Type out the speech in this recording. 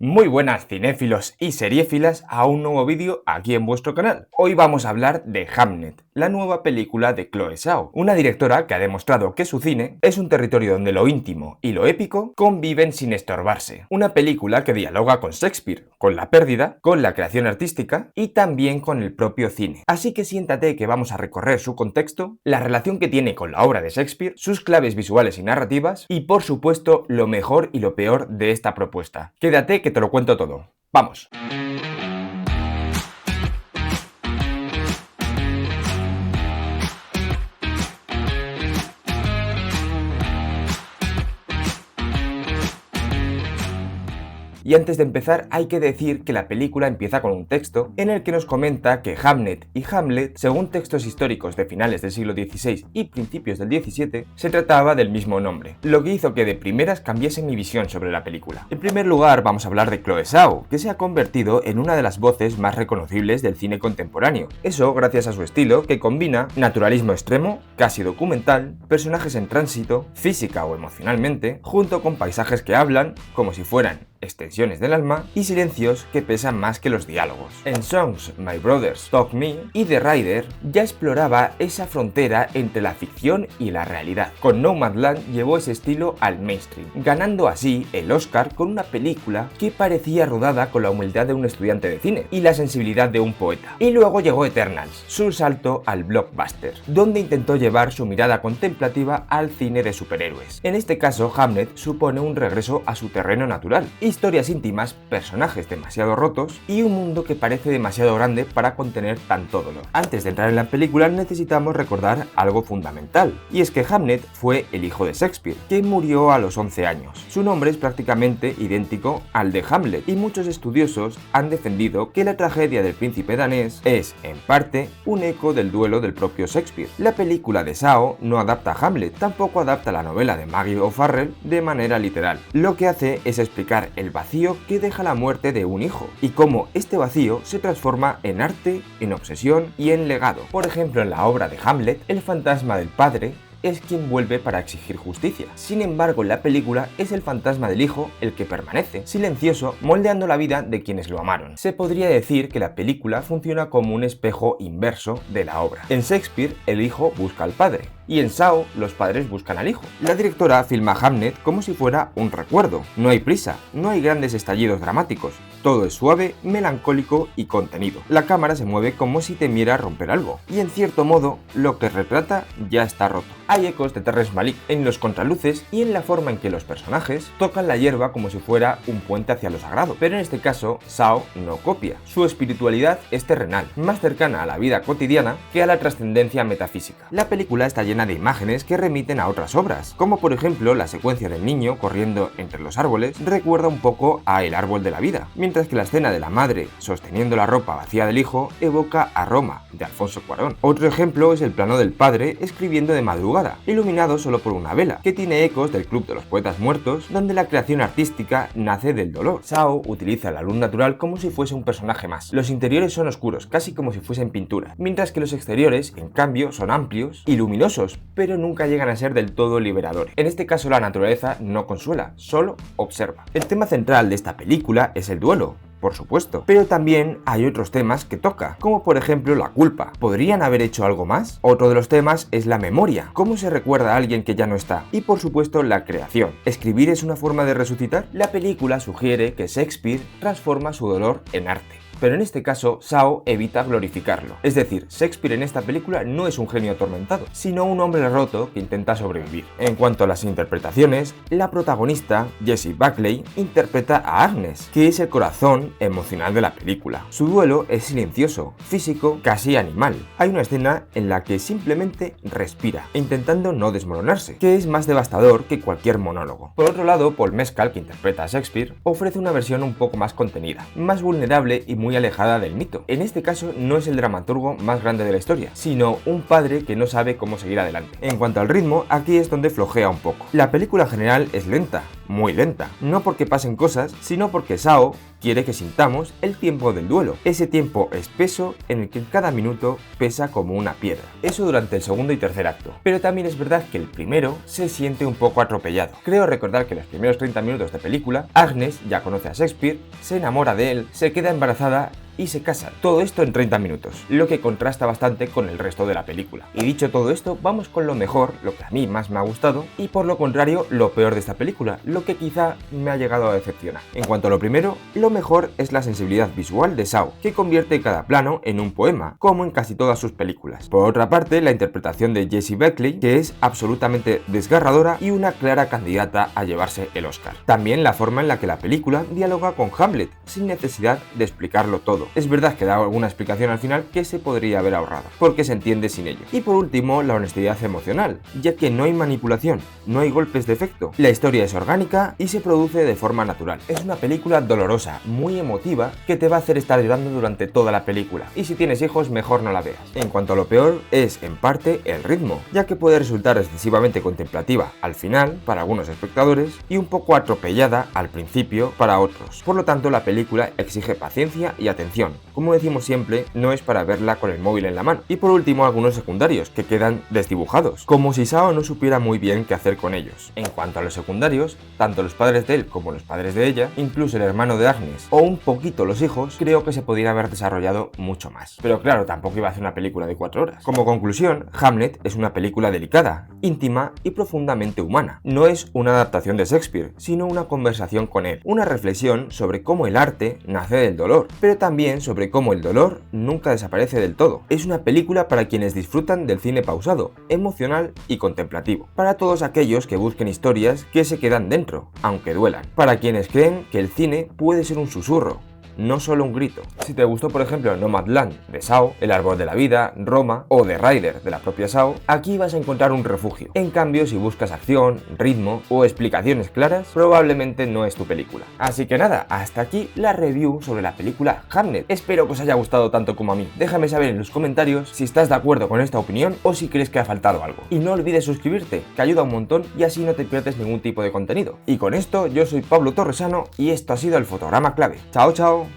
Muy buenas cinéfilos y seriéfilas a un nuevo vídeo aquí en vuestro canal. Hoy vamos a hablar de Hamnet, la nueva película de Chloe Zhao, una directora que ha demostrado que su cine es un territorio donde lo íntimo y lo épico conviven sin estorbarse. Una película que dialoga con Shakespeare, con la pérdida, con la creación artística y también con el propio cine. Así que siéntate que vamos a recorrer su contexto, la relación que tiene con la obra de Shakespeare, sus claves visuales y narrativas y por supuesto lo mejor y lo peor de esta propuesta. Quédate que te lo cuento todo. ¡Vamos! Y antes de empezar hay que decir que la película empieza con un texto en el que nos comenta que Hamnet y Hamlet, según textos históricos de finales del siglo XVI y principios del XVII, se trataba del mismo nombre, lo que hizo que de primeras cambiase mi visión sobre la película. En primer lugar vamos a hablar de Chloe Zhao, que se ha convertido en una de las voces más reconocibles del cine contemporáneo. Eso gracias a su estilo que combina naturalismo extremo, casi documental, personajes en tránsito, física o emocionalmente, junto con paisajes que hablan como si fueran extensiones del alma y silencios que pesan más que los diálogos. En Songs My Brothers Taught Me y The Rider ya exploraba esa frontera entre la ficción y la realidad. Con Nomadland llevó ese estilo al mainstream, ganando así el Oscar con una película que parecía rodada con la humildad de un estudiante de cine y la sensibilidad de un poeta. Y luego llegó Eternals, su salto al blockbuster, donde intentó llevar su mirada contemplativa al cine de superhéroes. En este caso, Hamnet supone un regreso a su terreno natural. Historias íntimas, personajes demasiado rotos y un mundo que parece demasiado grande para contener tanto dolor. Antes de entrar en la película necesitamos recordar algo fundamental, y es que Hamnet fue el hijo de Shakespeare, que murió a los 11 años. Su nombre es prácticamente idéntico al de Hamlet, y muchos estudiosos han defendido que la tragedia del príncipe danés es, en parte, un eco del duelo del propio Shakespeare. La película de Zhao no adapta a Hamlet, tampoco adapta la novela de Maggie O'Farrell de manera literal. Lo que hace es explicar el vacío que deja la muerte de un hijo y cómo este vacío se transforma en arte, en obsesión y en legado. Por ejemplo, en la obra de Hamlet, el fantasma del padre es quien vuelve para exigir justicia. Sin embargo, en la película es el fantasma del hijo el que permanece, silencioso, moldeando la vida de quienes lo amaron. Se podría decir que la película funciona como un espejo inverso de la obra. En Shakespeare, el hijo busca al padre, y en Zhao, los padres buscan al hijo. La directora filma Hamnet como si fuera un recuerdo. No hay prisa, no hay grandes estallidos dramáticos. Todo es suave, melancólico y contenido. La cámara se mueve como si temiera romper algo. Y en cierto modo, lo que retrata ya está roto. Hay ecos de Terrence Malick en los contraluces y en la forma en que los personajes tocan la hierba como si fuera un puente hacia lo sagrado. Pero en este caso, Zhao no copia. Su espiritualidad es terrenal, más cercana a la vida cotidiana que a la trascendencia metafísica. La película está llena de imágenes que remiten a otras obras, como por ejemplo la secuencia del niño corriendo entre los árboles recuerda un poco a El árbol de la vida, mientras que la escena de la madre sosteniendo la ropa vacía del hijo evoca a Roma, de Alfonso Cuarón. Otro ejemplo es el plano del padre escribiendo de madrugada, iluminado solo por una vela, que tiene ecos del Club de los Poetas Muertos, donde la creación artística nace del dolor. Zhao utiliza la luz natural como si fuese un personaje más. Los interiores son oscuros, casi como si fuesen pintura, mientras que los exteriores, en cambio, son amplios y luminosos, pero nunca llegan a ser del todo liberadores. En este caso la naturaleza no consuela, solo observa. El tema central de esta película es el duelo, por supuesto, pero también hay otros temas que toca, como por ejemplo la culpa. ¿Podrían haber hecho algo más? Otro de los temas es la memoria, cómo se recuerda a alguien que ya no está, y por supuesto la creación. ¿Escribir es una forma de resucitar? La película sugiere que Shakespeare transforma su dolor en arte, pero en este caso Zhao evita glorificarlo. Es decir, Shakespeare en esta película no es un genio atormentado, sino un hombre roto que intenta sobrevivir. En cuanto a las interpretaciones, la protagonista, Jessie Buckley, interpreta a Agnes, que es el corazón emocional de la película. Su duelo es silencioso, físico, casi animal. Hay una escena en la que simplemente respira, intentando no desmoronarse, que es más devastador que cualquier monólogo. Por otro lado, Paul Mescal, que interpreta a Shakespeare, ofrece una versión un poco más contenida, más vulnerable y muy alejada del mito. En este caso no es el dramaturgo más grande de la historia, sino un padre que no sabe cómo seguir adelante. En cuanto al ritmo, aquí es donde flojea un poco. La película en general es lenta, muy lenta, no porque pasen cosas, sino porque Zhao quiere que sintamos el tiempo del duelo, ese tiempo espeso en el que cada minuto pesa como una piedra. Eso durante el segundo y tercer acto. Pero también es verdad que el primero se siente un poco atropellado. Creo recordar que en los primeros 30 minutos de película, Agnes ya conoce a Shakespeare, se enamora de él, se queda embarazada y se casan. Todo esto en 30 minutos, lo que contrasta bastante con el resto de la película. Y dicho todo esto, vamos con lo mejor, lo que a mí más me ha gustado, y por lo contrario, lo peor de esta película, lo que quizá me ha llegado a decepcionar. En cuanto a lo primero, lo mejor es la sensibilidad visual de Shaw, que convierte cada plano en un poema, como en casi todas sus películas. Por otra parte, la interpretación de Jessie Buckley, que es absolutamente desgarradora y una clara candidata a llevarse el Oscar. También la forma en la que la película dialoga con Hamlet, sin necesidad de explicarlo todo. Es verdad que da alguna explicación al final que se podría haber ahorrado, porque se entiende sin ello. Y por último, la honestidad emocional, ya que no hay manipulación, no hay golpes de efecto. La historia es orgánica y se produce de forma natural. Es una película dolorosa, muy emotiva, que te va a hacer estar llorando durante toda la película. Y si tienes hijos, mejor no la veas. En cuanto a lo peor, es en parte el ritmo, ya que puede resultar excesivamente contemplativa al final para algunos espectadores y un poco atropellada al principio para otros. Por lo tanto, la película exige paciencia y atención. Como decimos siempre, no es para verla con el móvil en la mano. Y por último, algunos secundarios que quedan desdibujados, como si Shaw no supiera muy bien qué hacer con ellos. En cuanto a los secundarios, tanto los padres de él como los padres de ella, incluso el hermano de Agnes o un poquito los hijos, creo que se podrían haber desarrollado mucho más. Pero claro, tampoco iba a hacer una película de 4 horas. Como conclusión, Hamlet es una película delicada, íntima y profundamente humana. No es una adaptación de Shakespeare, sino una conversación con él, una reflexión sobre cómo el arte nace del dolor, pero también sobre cómo el dolor nunca desaparece del todo. Es una película para quienes disfrutan del cine pausado, emocional y contemplativo. Para todos aquellos que busquen historias que se quedan dentro, aunque duelan. Para quienes creen que el cine puede ser un susurro, no solo un grito. Si te gustó, por ejemplo, Nomadland de Shaw, El árbol de la vida, Roma o The Rider de la propia Shaw, aquí vas a encontrar un refugio. En cambio, si buscas acción, ritmo o explicaciones claras, probablemente no es tu película. Así que nada, hasta aquí la review sobre la película Hamlet. Espero que os haya gustado tanto como a mí. Déjame saber en los comentarios si estás de acuerdo con esta opinión o si crees que ha faltado algo. Y no olvides suscribirte, que ayuda un montón y así no te pierdes ningún tipo de contenido. Y con esto, yo soy Pablo Torresano y esto ha sido el Fotograma Clave. ¡Chao, chao!